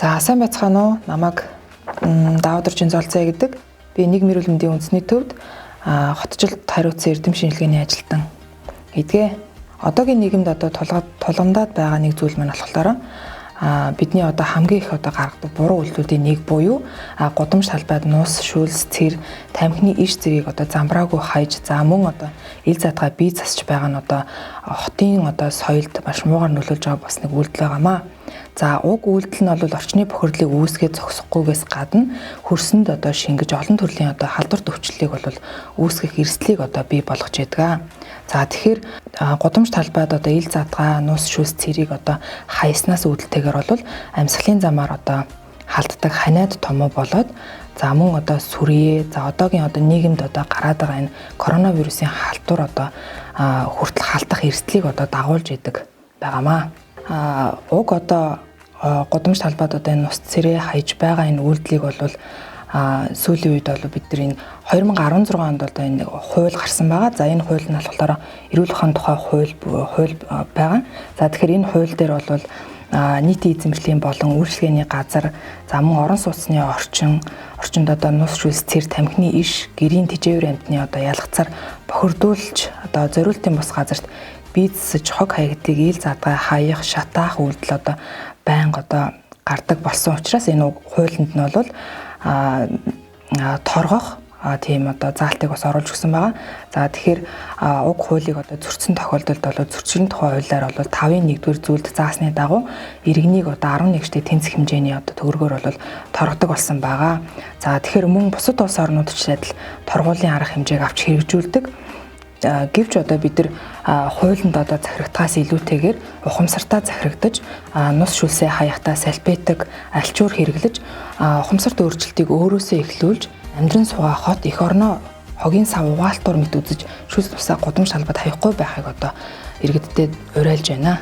За сайн байцгаана уу? Намайг Даавдржин Золцоо гэдэг. Би нэг мэрэгэл мэндийн үндэсний төвд хотжилт хариуцсан эрдэм шинжилгээний ажилтан гэдгээ. Одоогийн нийгэмд тулгамдаад байгаа нэг зүйл маань болохоор бидний хамгийн их гаргадаг буруу үйлдэлүүдийн нэг буюу гудамж талбайд нус, шүүлс, цэр, тамхины иш зэргийг замбраагүй хайж мөн ил задгаа бие засч байгаа нь хотын соёлд маш муугар нөлөөлж байгаа бас нэг үйлдэл байгаамаа. За уг үйлдэл нь бол орчны бохирдлыг үүсгэж зогсохгүйгээс гадна хөрсөнд шингэж олон төрлийн халдвар төвчлөлийг бол үүсгэх эрсдлийг бий болгож байдаг. За тэгэхээр гудамж талбайд ил задгаа, нус, шүүлс, цэрийг хаяснаас үүдэлтэйгээр бол амьсгалын замаар халддаг ханиад томоо болоод мөн сүрье, одоогийн нийгэмд гараад байгаа энэ коронавирусын халдвар хүртэл халдах эрсдлийг дагуулж идэг байгаамаа. Уг гудамж талбайд энэ нус цэрээ хаяж байгаа энэ үйлдэлийг бол сүүлийн үед бид нар энэ 2016 онд энэ хууль гарсан байгаа. За энэ хууль нь болохоор эрүүл ухааны тухай хууль байгаа. За тэгэхээр энэ хууль дээр бол нийтийн эзэмшлийн болон үйлчлэгээний газар, мөн орон сууцны орчинд нус, шүүлс, цэр, тамхины иш, гэрийн тэжээвэр амьтны ялгцаар бохирдуулж зориултын бус газарт бие засаж хог хаягдыг ил задгаа хаях, шатаах үйлдэл байнга гардаг болсон учраас энэ хуулинд нь бол торгох тийм заалтыг бас оруулж өгсөн байгаа. За тэгэхээр уг хуулийг зөрчсөн тохиолдолд зөрчлийн тухай хуулиар 5-ын 1-р зүйлд заасны дагуу иргэнийг 11-т тэнцэх хэмжээний төгрөгөөр торгодог болсон байгаа. За тэгэхээр мөн бусад улс орнуудч адил торгуулийн арга хэмжээг авч хэрэгжүүлдэг. Гэвч бид нар хуулинд захирагдахаас илүүтэйгээр ухамсартаа захирагдаж нус шүлсээ хаяхтаа салфетик, альчуур хэрэглэж ухамсарт өөрчлөлтийг өөрөөсөө эхлүүлж амьдран суугаа хот эх орноо хогийн сав угаалтуур мэт үзэж шүлс тусаа гудамж талбайд хаяхгүй байхыг иргэддээ уриалж байна.